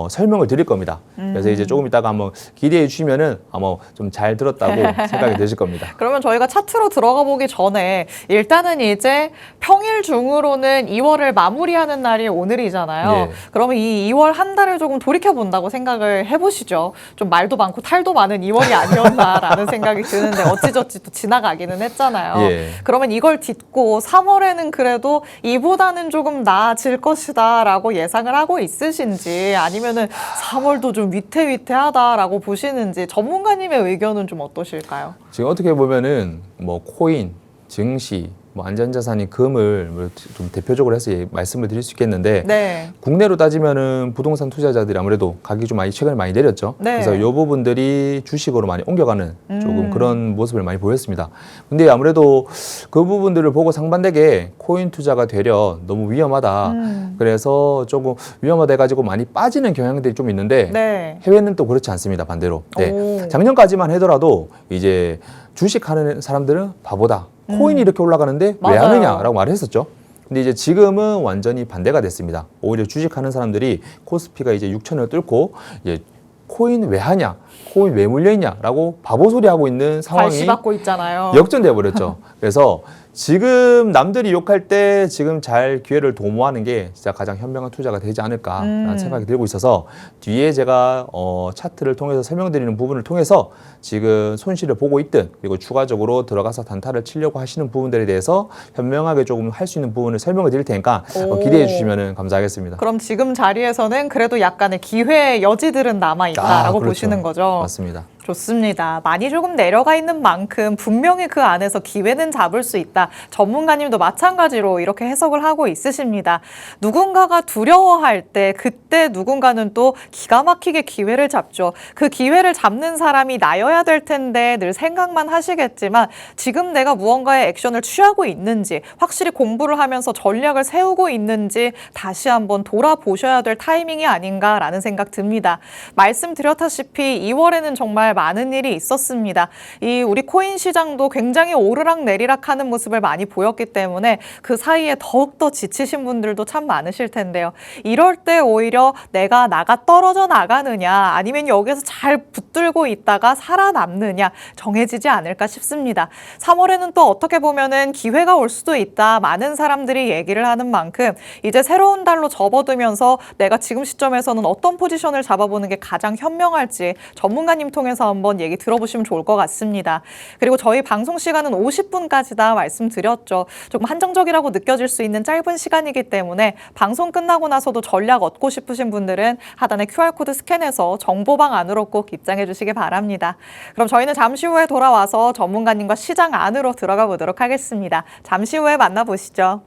설명을 드릴 겁니다. 그래서 이제 조금 있다가 한번 기대해 주시면은 아마 좀 잘 들었다고 생각이 되실 겁니다. 그러면 저희가 차트로 들어가 보기 전에 일단은 이제 평일 중으로는 2월을 마무리하는 날이 오늘이잖아요. 예. 그러면 이 2월 한 달을 조금 돌이켜 본다고 생각을 해보시죠. 좀 말도 많고 탈도 많은 2월이 아니었나라는 생각이 드는데 어찌저찌 또 지나가기는 했잖아요. 예. 그러면 이걸 딛고 3월에는 그래도 이보다는 조금 나아질 것이다라고 예상을 하고 있으신지, 아니면은 3월도 좀 위태위태하다라고 보시는지 전문가님의 의견은 좀 어떠실까요? 지금 어떻게 보면은 뭐 코인, 증시, 뭐 안전자산인 금을 뭐 좀 대표적으로 해서 말씀을 드릴 수 있겠는데, 네. 국내로 따지면은 부동산 투자자들이 아무래도 가격이 좀 최근에 많이 내렸죠. 네. 그래서 이 부분들이 주식으로 많이 옮겨가는 조금 그런 모습을 많이 보였습니다. 근데 아무래도 그 부분들을 보고 상반되게 코인 투자가 되려 너무 위험하다. 그래서 조금 위험하다 해가지고 많이 빠지는 경향들이 좀 있는데 네. 해외는 또 그렇지 않습니다. 반대로. 네. 오. 작년까지만 하더라도 이제 주식하는 사람들은 바보다. 코인이 이렇게 올라가는데 왜 맞아요. 하느냐라고 말을 했었죠. 근데 이제 지금은 완전히 반대가 됐습니다. 오히려 주식하는 사람들이 코스피가 이제 6천을 뚫고 이제 코인 왜 하냐, 코인 왜 물려있냐라고 바보 소리 하고 있는 상황이 발시받고 있잖아요. 역전돼 버렸죠. 그래서 지금 남들이 욕할 때 지금 잘 기회를 도모하는 게 진짜 가장 현명한 투자가 되지 않을까라는 생각이 들고 있어서 뒤에 제가 차트를 통해서 설명드리는 부분을 통해서 지금 손실을 보고 있든 그리고 추가적으로 들어가서 단타를 치려고 하시는 부분들에 대해서 현명하게 조금 할 수 있는 부분을 설명을 드릴 테니까 기대해 주시면 감사하겠습니다. 그럼 지금 자리에서는 그래도 약간의 기회의 여지들은 남아있다라고 그렇죠. 보시는 거죠? 맞습니다. 좋습니다. 많이 조금 내려가 있는 만큼 분명히 그 안에서 기회는 잡을 수 있다. 전문가님도 마찬가지로 이렇게 해석을 하고 있으십니다. 누군가가 두려워할 때 그때 누군가는 또 기가 막히게 기회를 잡죠. 그 기회를 잡는 사람이 나여야 될 텐데 늘 생각만 하시겠지만 지금 내가 무언가의 액션을 취하고 있는지, 확실히 공부를 하면서 전략을 세우고 있는지 다시 한번 돌아보셔야 될 타이밍이 아닌가라는 생각 듭니다. 말씀드렸다시피 2월에는 정말 많은 일이 있었습니다. 우리 코인 시장도 굉장히 오르락 내리락하는 모습을 많이 보였기 때문에 그 사이에 더욱더 지치신 분들도 참 많으실 텐데요. 이럴 때 오히려 내가 나가 떨어져 나가느냐 아니면 여기서 잘 붙들고 있다가 살아남느냐 정해지지 않을까 싶습니다. 3월에는 또 어떻게 보면은 기회가 올 수도 있다. 많은 사람들이 얘기를 하는 만큼 이제 새로운 달로 접어들면서 내가 지금 시점에서는 어떤 포지션을 잡아보는 게 가장 현명할지 전문가님 통해서 포함해서 한번 얘기 들어보시면 좋을 것 같습니다. 그리고 저희 방송 시간은 50분까지다 말씀드렸죠. 조금 한정적이라고 느껴질 수 있는 짧은 시간이기 때문에 방송 끝나고 나서도 전략 얻고 싶으신 분들은 하단에 QR코드 스캔해서 정보방 안으로 꼭 입장해 주시기 바랍니다. 그럼 저희는 잠시 후에 돌아와서 전문가님과 시장 안으로 들어가 보도록 하겠습니다. 잠시 후에 만나보시죠.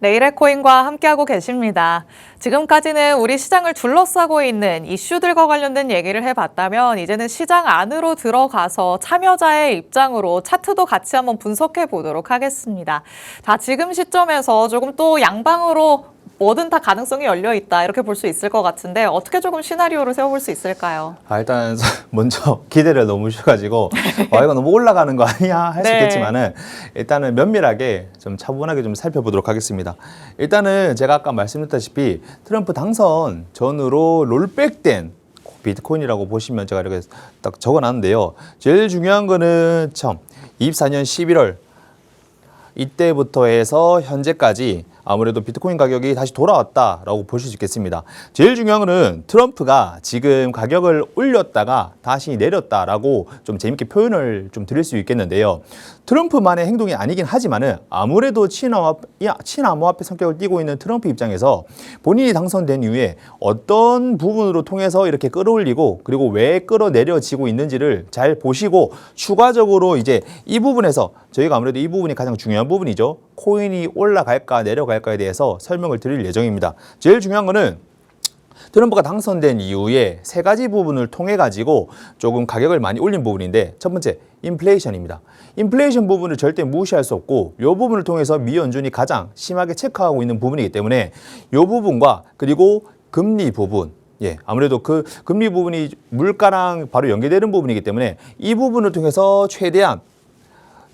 네일의코인과 함께하고 계십니다. 지금까지는 우리 시장을 둘러싸고 있는 이슈들과 관련된 얘기를 해봤다면 이제는 시장 안으로 들어가서 참여자의 입장으로 차트도 같이 한번 분석해 보도록 하겠습니다. 자, 지금 시점에서 조금 또 양방으로 뭐든 다 가능성이 열려 있다 이렇게 볼 수 있을 것 같은데 어떻게 조금 시나리오를 세워볼 수 있을까요? 일단 먼저 기대를 너무 주셔가지고 이거 너무 올라가는 거 아니야 할 수 네. 있겠지만은 일단은 면밀하게 좀 차분하게 좀 살펴보도록 하겠습니다. 일단은 제가 아까 말씀드렸다시피 트럼프 당선 전으로 롤백된 비트코인이라고 보시면 제가 이렇게 딱 적어놨는데요. 제일 중요한 거는 참 24년 11월 이때부터 해서 현재까지 아무래도 비트코인 가격이 다시 돌아왔다라고 보실 수 있겠습니다. 제일 중요한 거는 트럼프가 지금 가격을 올렸다가 다시 내렸다라고 좀 재밌게 표현을 좀 드릴 수 있겠는데요. 트럼프만의 행동이 아니긴 하지만은 아무래도 친암호화폐 성격을 띠고 있는 트럼프 입장에서 본인이 당선된 이후에 어떤 부분으로 통해서 이렇게 끌어올리고 그리고 왜 끌어내려지고 있는지를 잘 보시고 추가적으로 이제 이 부분에서 저희가 아무래도 이 부분이 가장 중요한 부분이죠. 코인이 올라갈까 내려갈까에 대해서 설명을 드릴 예정입니다. 제일 중요한 거는 트럼프가 당선된 이후에 세 가지 부분을 통해 가지고 조금 가격을 많이 올린 부분인데 첫 번째 인플레이션입니다. 인플레이션 부분을 절대 무시할 수 없고 이 부분을 통해서 미 연준이 가장 심하게 체크하고 있는 부분이기 때문에 이 부분과 그리고 금리 부분 아무래도 그 금리 부분이 물가랑 바로 연계되는 부분이기 때문에 이 부분을 통해서 최대한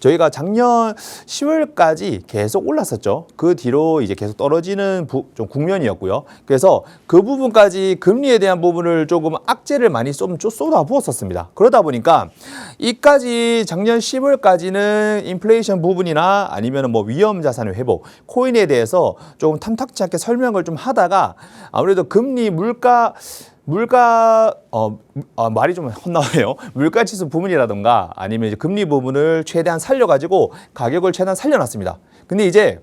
저희가 작년 10월까지 계속 올랐었죠. 그 뒤로 이제 계속 떨어지는 좀 국면이었고요. 그래서 그 부분까지 금리에 대한 부분을 조금 악재를 많이 좀 쏟아부었었습니다. 그러다 보니까 이까지 작년 10월까지는 인플레이션 부분이나 아니면 뭐 위험 자산의 회복, 코인에 대해서 조금 탐탁치 않게 설명을 좀 하다가 아무래도 금리, 물가 말이 좀 헛나와요. 물가 지수 부분이라던가 아니면 이제 금리 부분을 최대한 살려가지고 가격을 최대한 살려놨습니다. 근데 이제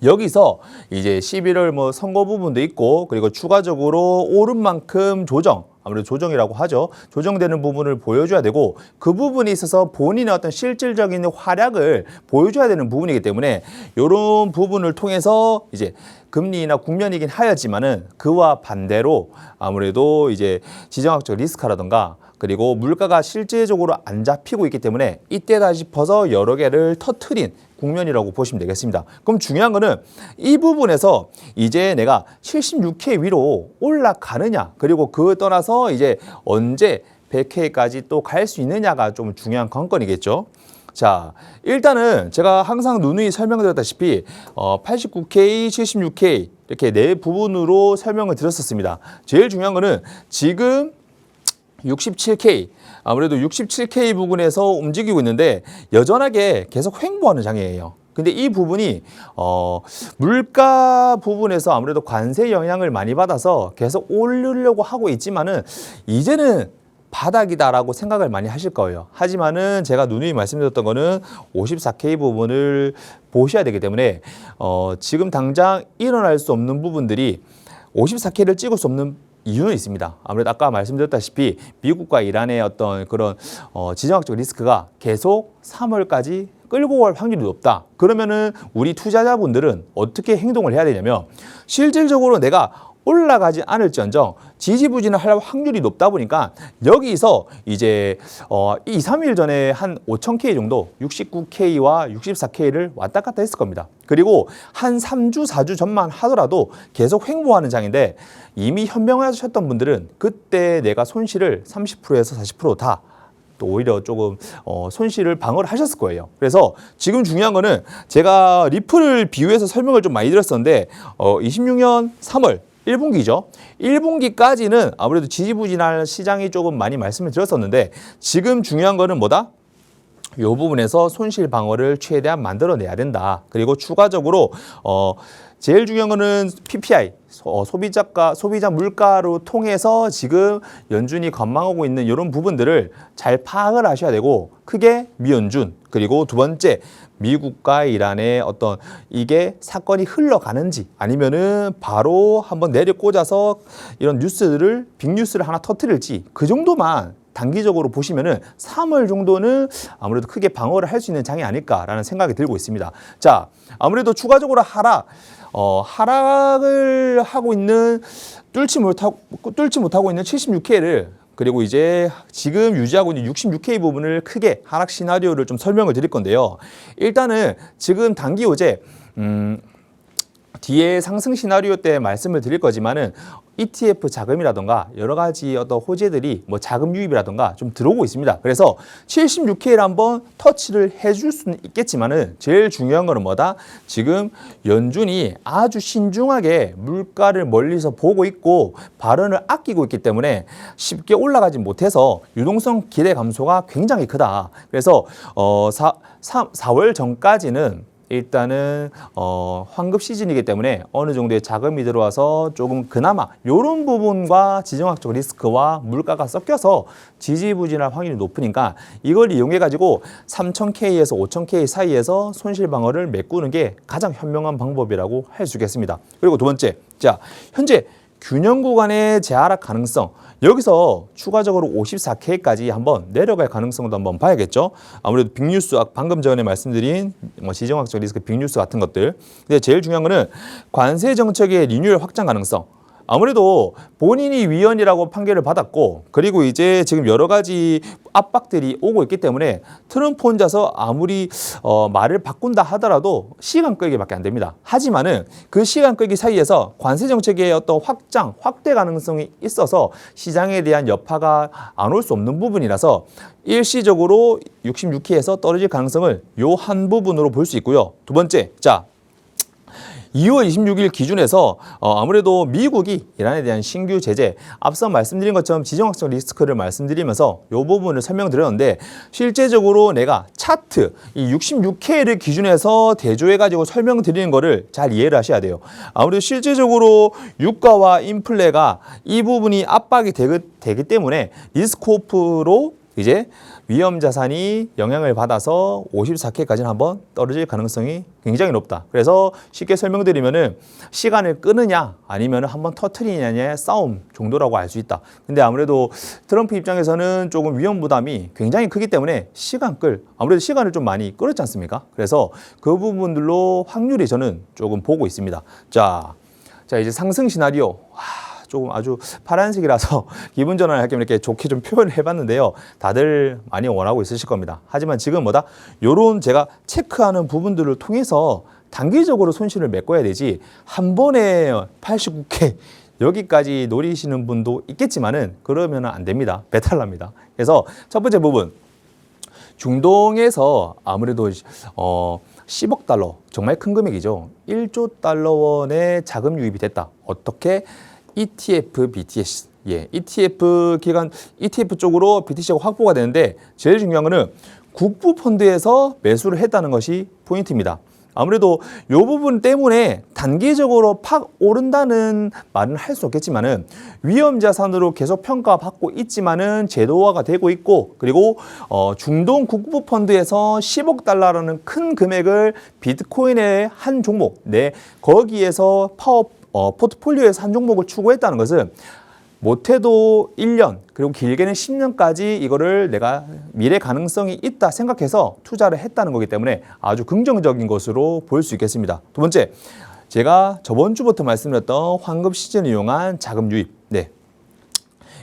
여기서 이제 11월 뭐 선거 부분도 있고 그리고 추가적으로 오른 만큼 조정, 아무래도 조정이라고 하죠. 조정되는 부분을 보여줘야 되고 그 부분에 있어서 본인의 어떤 실질적인 활약을 보여줘야 되는 부분이기 때문에 이런 부분을 통해서 이제 금리나 국면이긴 하였지만은 그와 반대로 아무래도 이제 지정학적 리스크라든가 그리고 물가가 실제적으로 안 잡히고 있기 때문에 이때다 싶어서 여러 개를 터트린 국면이라고 보시면 되겠습니다. 그럼 중요한 거는 이 부분에서 이제 내가 76K 위로 올라가느냐 그리고 그 떠나서 이제 언제 100K까지 또 갈 수 있느냐가 좀 중요한 관건이겠죠. 자, 일단은 제가 항상 누누이 설명드렸다시피 89K, 76K 이렇게 네 부분으로 설명을 드렸었습니다. 제일 중요한 거는 지금 67K, 아무래도 67K 부분에서 움직이고 있는데 여전하게 계속 횡보하는 장이에요. 근데 이 부분이 물가 부분에서 아무래도 관세 영향을 많이 받아서 계속 오르려고 하고 있지만은 이제는 바닥이다라고 생각을 많이 하실 거예요. 하지만은 제가 누누이 말씀드렸던 거는 54K 부분을 보셔야 되기 때문에 지금 당장 일어날 수 없는 부분들이 54K를 찍을 수 없는 이유는 있습니다. 아무래도 아까 말씀드렸다시피 미국과 이란의 어떤 그런 지정학적 리스크가 계속 3월까지 끌고 갈 확률이 높다. 그러면은 우리 투자자분들은 어떻게 행동을 해야 되냐면 실질적으로 내가 올라가지 않을지언정 지지부진할 확률이 높다 보니까 여기서 이제 2, 3일 전에 한 5,000K 정도 69K와 64K를 왔다 갔다 했을 겁니다. 그리고 한 3주, 4주 전만 하더라도 계속 횡보하는 장인데 이미 현명하셨던 분들은 그때 내가 손실을 30%에서 40% 다 또 오히려 조금 손실을 방어를 하셨을 거예요. 그래서 지금 중요한 거는 제가 리플을 비유해서 설명을 좀 많이 드렸었는데 26년 3월 1분기죠. 1분기까지는 아무래도 지지부진할 시장이 조금 많이 말씀을 드렸었는데 지금 중요한 거는 뭐다? 이 부분에서 손실 방어를 최대한 만들어내야 된다. 그리고 추가적으로 제일 중요한 거는 PPI, 소비자 물가로 통해서 지금 연준이 관망하고 있는 이런 부분들을 잘 파악을 하셔야 되고 크게 미연준 그리고 두 번째 미국과 이란의 어떤 이게 사건이 흘러가는지 아니면은 바로 한번 내려 꽂아서 이런 뉴스들을 빅뉴스를 하나 터뜨릴지 그 정도만 단기적으로 보시면은 3월 정도는 아무래도 크게 방어를 할 수 있는 장이 아닐까라는 생각이 들고 있습니다. 자, 아무래도 추가적으로 하락을 하고 있는 뚫지 못하고 있는 76K를 그리고 이제 지금 유지하고 있는 66K 부분을 크게 하락 시나리오를 좀 설명을 드릴 건데요. 일단은 지금 단기 호재 뒤에 상승 시나리오 때 말씀을 드릴 거지만은 ETF 자금이라던가 여러 가지 어떤 호재들이 뭐 자금 유입이라던가 좀 들어오고 있습니다. 그래서 76K를 한번 터치를 해줄 수는 있겠지만은 제일 중요한 거는 뭐다? 지금 연준이 아주 신중하게 물가를 멀리서 보고 있고 발언을 아끼고 있기 때문에 쉽게 올라가지 못해서 유동성 기대 감소가 굉장히 크다. 그래서 4월 전까지는 일단은 환급 시즌이기 때문에 어느 정도의 자금이 들어와서 조금 그나마 이런 부분과 지정학적 리스크와 물가가 섞여서 지지부진할 확률이 높으니까 이걸 이용해 가지고 3,000K에서 5,000K 사이에서 손실 방어를 메꾸는 게 가장 현명한 방법이라고 할 수 있겠습니다. 그리고 두 번째, 자 현재 균형 구간의 재하락 가능성 여기서 추가적으로 54K까지 한번 내려갈 가능성도 한번 봐야겠죠. 아무래도 빅뉴스 방금 전에 말씀드린 지정학적 리스크 빅뉴스 같은 것들. 근데 제일 중요한 거는 관세 정책의 리뉴얼 확장 가능성. 아무래도 본인이 위헌이라고 판결을 받았고 그리고 이제 지금 여러 가지 압박들이 오고 있기 때문에 트럼프 혼자서 아무리 말을 바꾼다 하더라도 시간 끌기밖에 안 됩니다. 하지만은 그 시간 끌기 사이에서 관세 정책의 어떤 확대 가능성이 있어서 시장에 대한 여파가 안 올 수 없는 부분이라서 일시적으로 66K에서 떨어질 가능성을 요 한 부분으로 볼 수 있고요. 두 번째, 자 2월 26일 기준에서 아무래도 미국이 이란에 대한 신규 제재, 앞서 말씀드린 것처럼 지정학적 리스크를 말씀드리면서 이 부분을 설명드렸는데 실제적으로 내가 차트, 이 66K를 기준해서 대조해가지고 설명드리는 거를 잘 이해를 하셔야 돼요. 아무래도 실제적으로 유가와 인플레가 이 부분이 압박이 되기 때문에 리스크오프로 이제 위험 자산이 영향을 받아서 54K까지는 한번 떨어질 가능성이 굉장히 높다. 그래서 쉽게 설명드리면은 시간을 끄느냐 아니면 한번 터트리느냐의 싸움 정도라고 알 수 있다. 근데 아무래도 트럼프 입장에서는 조금 위험 부담이 굉장히 크기 때문에 아무래도 시간을 좀 많이 끌었지 않습니까? 그래서 그 부분들로 확률이 저는 조금 보고 있습니다. 자 이제 상승 시나리오. 조금 아주 파란색이라서 기분 전환을 할 겸 이렇게 좋게 좀 표현을 해봤는데요. 다들 많이 원하고 있으실 겁니다. 하지만 지금 요런 제가 체크하는 부분들을 통해서 단기적으로 손실을 메꿔야 되지 한 번에 89K 여기까지 노리시는 분도 있겠지만은 그러면 안 됩니다. 배탈 납니다. 그래서 첫 번째 부분. 중동에서 아무래도 10억 달러, 정말 큰 금액이죠. 1조 달러 원의 자금 유입이 됐다. 어떻게? ETF, BTC. ETF 쪽으로 BTC가 확보가 되는데 제일 중요한 거는 국부 펀드에서 매수를 했다는 것이 포인트입니다. 아무래도 이 부분 때문에 단기적으로 팍 오른다는 말은 할 수 없겠지만은 위험 자산으로 계속 평가받고 있지만은 제도화가 되고 있고 그리고 중동 국부 펀드에서 10억 달러라는 큰 금액을 비트코인의 한 종목, 거기에서 포트폴리오에서 한 종목을 추구했다는 것은 못해도 1년 그리고 길게는 10년까지 이거를 내가 미래 가능성이 있다 생각해서 투자를 했다는 거기 때문에 아주 긍정적인 것으로 볼 수 있겠습니다. 두 번째, 제가 저번 주부터 말씀드렸던 환급 시즌을 이용한 자금 유입.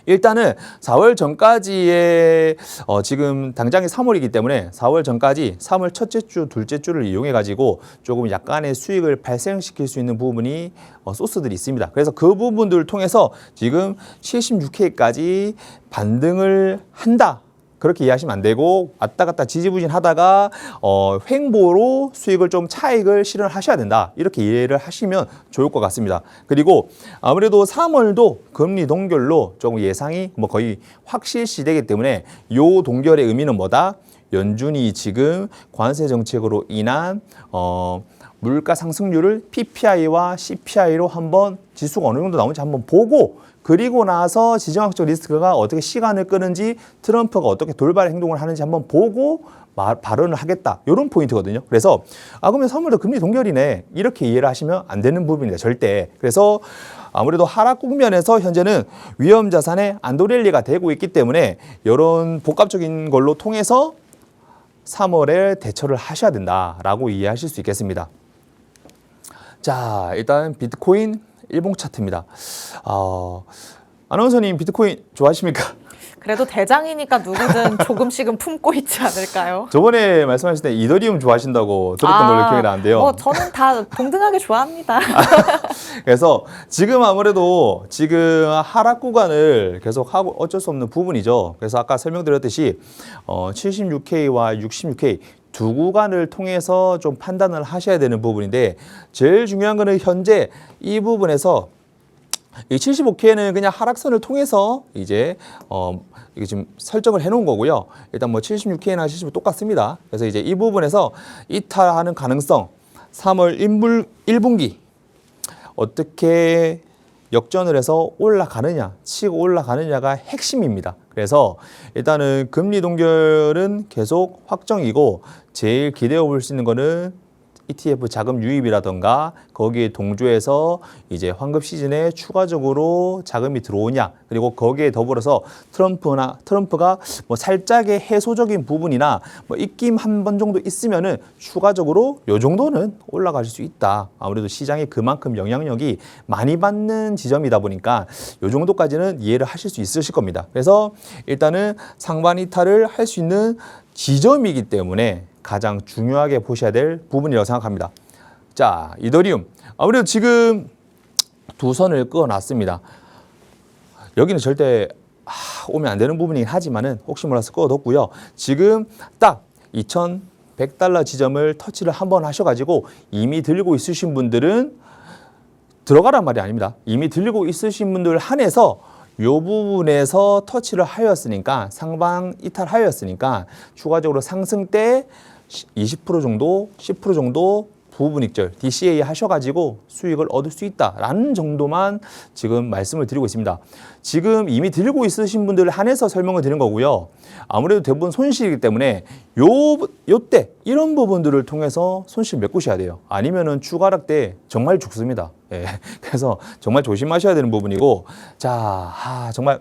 일단은 4월 전까지의 지금 당장이 3월이기 때문에 4월 전까지 3월 첫째 주, 둘째 주를 이용해 가지고 조금 약간의 수익을 발생시킬 수 있는 부분이 소스들이 있습니다. 그래서 그 부분들을 통해서 지금 76K까지 반등을 한다. 그렇게 이해하시면 안 되고 왔다 갔다 지지부진하다가 횡보로 수익을 좀 차익을 실현하셔야 된다. 이렇게 이해를 하시면 좋을 것 같습니다. 그리고 아무래도 3월도 금리 동결로 조금 예상이 거의 확실시되기 때문에 요 동결의 의미는 뭐다? 연준이 지금 관세 정책으로 인한 물가 상승률을 PPI와 CPI로 한번 지수가 어느 정도 나오는지 한번 보고 그리고 나서 지정학적 리스크가 어떻게 시간을 끄는지 트럼프가 어떻게 돌발 행동을 하는지 한번 보고 발언을 하겠다. 이런 포인트거든요. 그래서 그러면 3월도 금리 동결이네. 이렇게 이해를 하시면 안 되는 부분입니다. 절대. 그래서 아무래도 하락 국면에서 현재는 위험 자산의 안도랠리가 되고 있기 때문에 이런 복합적인 걸로 통해서 3월에 대처를 하셔야 된다라고 이해하실 수 있겠습니다. 자, 일단 비트코인 일봉 차트입니다. 아나운서님 비트코인 좋아하십니까? 그래도 대장이니까 누구든 조금씩은 품고 있지 않을까요? 저번에 말씀하실 때 이더리움 좋아하신다고 들었던 걸로 기억이 나는데요. 저는 다 동등하게 좋아합니다. 그래서 지금 아무래도 지금 하락 구간을 계속 하고 어쩔 수 없는 부분이죠. 그래서 아까 설명드렸듯이 76K와 66K 두 구간을 통해서 좀 판단을 하셔야 되는 부분인데 제일 중요한 거는 현재 이 부분에서 이 75K는 그냥 하락선을 통해서 이제 이게 지금 설정을 해놓은 거고요. 일단 76K나 75 똑같습니다. 그래서 이제 이 부분에서 이탈하는 가능성 3월 1분기 어떻게 역전을 해서 올라가느냐, 치고 올라가느냐가 핵심입니다. 그래서 일단은 금리 동결은 계속 확정이고 제일 기대해 볼 수 있는 거는 ETF 자금 유입이라던가 거기에 동조해서 이제 환급 시즌에 추가적으로 자금이 들어오냐 그리고 거기에 더불어서 트럼프가 살짝의 해소적인 부분이나 입김 한 번 정도 있으면은 추가적으로 요 정도는 올라갈 수 있다. 아무래도 시장에 그만큼 영향력이 많이 받는 지점이다 보니까 요 정도까지는 이해를 하실 수 있으실 겁니다. 그래서 일단은 상반 이탈을 할 수 있는 지점이기 때문에 가장 중요하게 보셔야 될 부분이라고 생각합니다. 자, 이더리움. 아무래도 지금 두 선을 그어놨습니다. 여기는 절대 오면 안 되는 부분이긴 하지만은 혹시 몰라서 그어뒀고요. 지금 딱 2,100달러 지점을 터치를 한번 하셔가지고 이미 들고 있으신 분들은 들어가란 말이 아닙니다. 이미 들고 있으신 분들 한해서 이 부분에서 터치를 하였으니까 상방 이탈하였으니까 추가적으로 상승 때 20% 정도, 10% 정도 부분익절 DCA 하셔가지고 수익을 얻을 수 있다라는 정도만 지금 말씀을 드리고 있습니다. 지금 이미 들고 있으신 분들을 한해서 설명을 드린 거고요. 아무래도 대부분 손실이기 때문에 요때 이런 부분들을 통해서 손실 메꾸셔야 돼요. 아니면은 추가락 때 정말 죽습니다. 예. 그래서 정말 조심하셔야 되는 부분이고, 자, 정말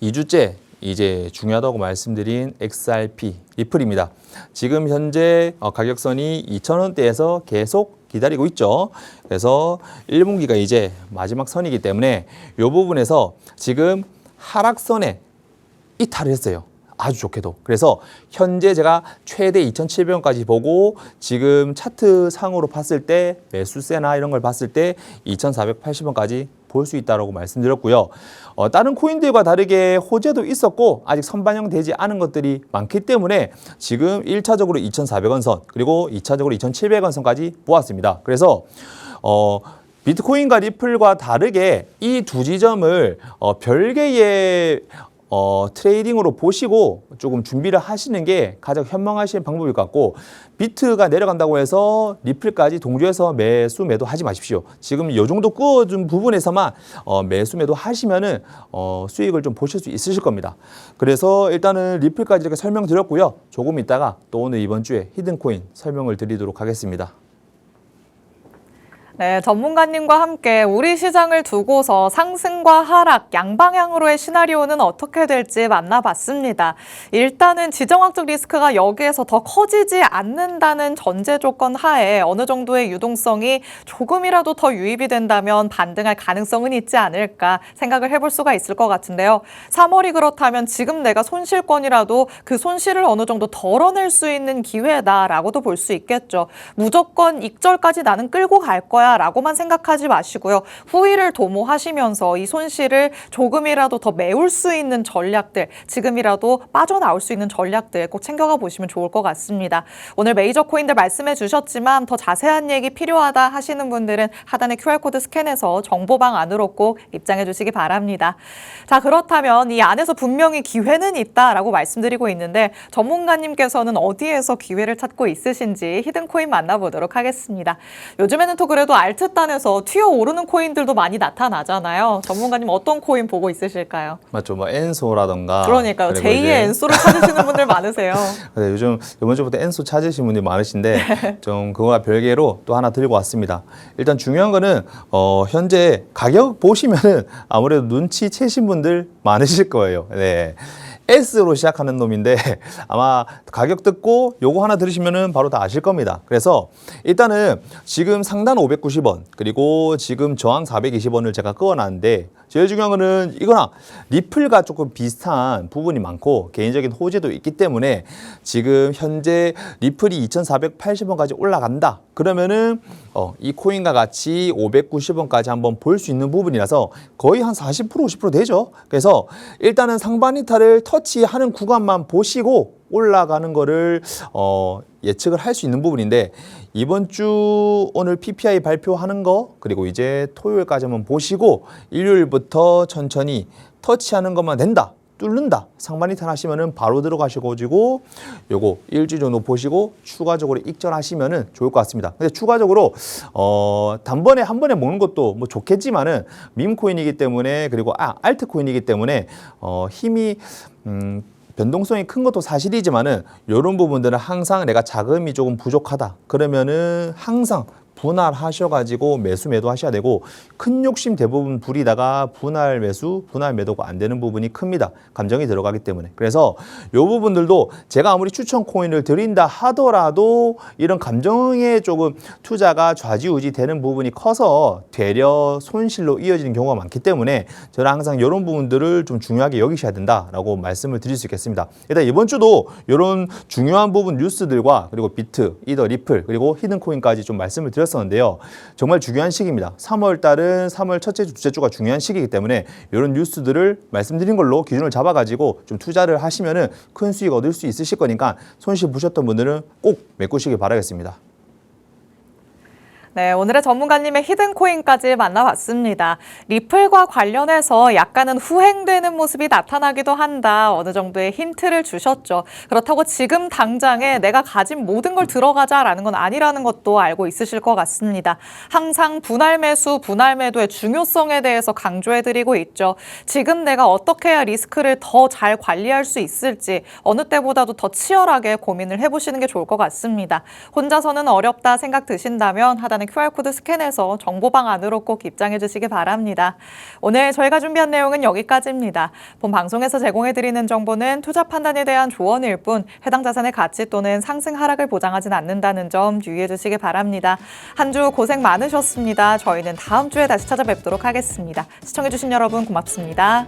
2주째 이제 중요하다고 말씀드린 XRP 리플입니다. 지금 현재 가격선이 2,000원대에서 계속 기다리고 있죠. 그래서 1분기가 이제 마지막 선이기 때문에 이 부분에서 지금 하락선에 이탈을 했어요. 아주 좋게도. 그래서 현재 제가 최대 2,700원까지 보고 지금 차트 상으로 봤을 때 매수세나 이런 걸 봤을 때 2,480원까지 볼 수 있다고 말씀드렸고요. 다른 코인들과 다르게 호재도 있었고 아직 선반영되지 않은 것들이 많기 때문에 지금 1차적으로 2,400원 선 그리고 2차적으로 2,700원 선까지 보았습니다. 그래서 비트코인과 리플과 다르게 이 두 지점을 별개의 트레이딩으로 보시고 조금 준비를 하시는 게 가장 현명하신 방법일 것 같고, 비트가 내려간다고 해서 리플까지 동조해서 매수 매도 하지 마십시오. 지금 이 정도 꾸어준 부분에서만 매수 매도 하시면은 수익을 좀 보실 수 있으실 겁니다. 그래서 일단은 리플까지 이렇게 설명드렸고요. 조금 있다가 또 오늘 이번 주에 히든코인 설명을 드리도록 하겠습니다. 네, 전문가님과 함께 우리 시장을 두고서 상승과 하락, 양방향으로의 시나리오는 어떻게 될지 만나봤습니다. 일단은 지정학적 리스크가 여기에서 더 커지지 않는다는 전제 조건 하에 어느 정도의 유동성이 조금이라도 더 유입이 된다면 반등할 가능성은 있지 않을까 생각을 해볼 수가 있을 것 같은데요. 3월이 그렇다면 지금 내가 손실권이라도 그 손실을 어느 정도 덜어낼 수 있는 기회다라고도 볼 수 있겠죠. 무조건 익절까지 나는 끌고 갈 거야 라고만 생각하지 마시고요. 후위를 도모하시면서 이 손실을 조금이라도 더 메울 수 있는 전략들, 지금이라도 빠져나올 수 있는 전략들 꼭 챙겨가 보시면 좋을 것 같습니다. 오늘 메이저 코인들 말씀해 주셨지만 더 자세한 얘기 필요하다 하시는 분들은 하단의 QR코드 스캔해서 정보방 안으로 꼭 입장해 주시기 바랍니다. 자, 그렇다면 이 안에서 분명히 기회는 있다라고 말씀드리고 있는데 전문가님께서는 어디에서 기회를 찾고 있으신지 히든코인 만나보도록 하겠습니다. 요즘에는 또 그래도 알트단에서 튀어오르는 코인들도 많이 나타나잖아요. 전문가님 어떤 코인 보고 있으실까요? 맞죠. 뭐 엔소라던가. 그러니까요. 제2의 엔소를 찾으시는 분들 많으세요. 네, 요즘 이번 주부터 엔소 찾으신 분들이 많으신데 좀 그거와 별개로 또 하나 들고 왔습니다. 일단 중요한 거는 현재 가격 보시면은 아무래도 눈치채신 분들 많으실 거예요. 네. S로 시작하는 놈인데 아마 가격 듣고 요거 하나 들으시면은 바로 다 아실 겁니다. 그래서 일단은 지금 상단 590원 그리고 지금 저항 420원을 제가 그어놨는데 제일 중요한 거는 이거랑 리플과 조금 비슷한 부분이 많고 개인적인 호재도 있기 때문에 지금 현재 리플이 2,480원까지 올라간다. 그러면은 이 코인과 같이 590원까지 한번 볼 수 있는 부분이라서 거의 한 40% 50% 되죠. 그래서 일단은 상반 이탈을 터치하는 구간만 보시고 올라가는 거를 예측을 할 수 있는 부분인데 이번 주 오늘 PPI 발표하는 거 그리고 이제 토요일까지 한번 보시고 일요일부터 천천히 터치하는 것만 된다. 뚫는다. 상반 이탈 하시면은 바로 들어가시고 요거 일주일 정도 보시고 추가적으로 익절하시면은 좋을 것 같습니다. 근데 추가적으로 단번에 한 번에 먹는 것도 뭐 좋겠지만은 밈코인이기 때문에 그리고 알트코인이기 때문에 힘이 변동성이 큰 것도 사실이지만은 이런 부분들은 항상 내가 자금이 조금 부족하다. 그러면은 항상 분할하셔가지고 매수 매도 하셔야 되고 큰 욕심 대부분 부리다가 분할 매수, 분할 매도가 안 되는 부분이 큽니다. 감정이 들어가기 때문에. 그래서 이 부분들도 제가 아무리 추천 코인을 드린다 하더라도 이런 감정에 조금 투자가 좌지우지 되는 부분이 커서 되려 손실로 이어지는 경우가 많기 때문에 저는 항상 이런 부분들을 좀 중요하게 여기셔야 된다라고 말씀을 드릴 수 있겠습니다. 일단 이번 주도 이런 중요한 부분 뉴스들과 그리고 비트, 이더 리플, 그리고 히든코인까지 좀 말씀을 드렸습니다. 었는데요. 정말 중요한 시기입니다. 3월 달은 3월 첫째 주, 둘째 주가 중요한 시기이기 때문에 이런 뉴스들을 말씀드린 걸로 기준을 잡아가지고 좀 투자를 하시면은 큰 수익 얻을 수 있으실 거니까 손실 보셨던 분들은 꼭 메꾸시길 바라겠습니다. 네, 오늘의 전문가님의 히든코인까지 만나봤습니다. 리플과 관련해서 약간은 후행되는 모습이 나타나기도 한다. 어느 정도의 힌트를 주셨죠. 그렇다고 지금 당장에 내가 가진 모든 걸 들어가자라는 건 아니라는 것도 알고 있으실 것 같습니다. 항상 분할 매수, 분할 매도의 중요성에 대해서 강조해드리고 있죠. 지금 내가 어떻게 해야 리스크를 더 잘 관리할 수 있을지 어느 때보다도 더 치열하게 고민을 해보시는 게 좋을 것 같습니다. 혼자서는 어렵다 생각 드신다면 하단의 QR코드 스캔해서 정보방 안으로 꼭 입장해 주시기 바랍니다. 오늘 저희가 준비한 내용은 여기까지입니다. 본 방송에서 제공해드리는 정보는 투자 판단에 대한 조언일 뿐 해당 자산의 가치 또는 상승 하락을 보장하진 않는다는 점 유의해 주시기 바랍니다. 한 주 고생 많으셨습니다. 저희는 다음 주에 다시 찾아뵙도록 하겠습니다. 시청해주신 여러분 고맙습니다.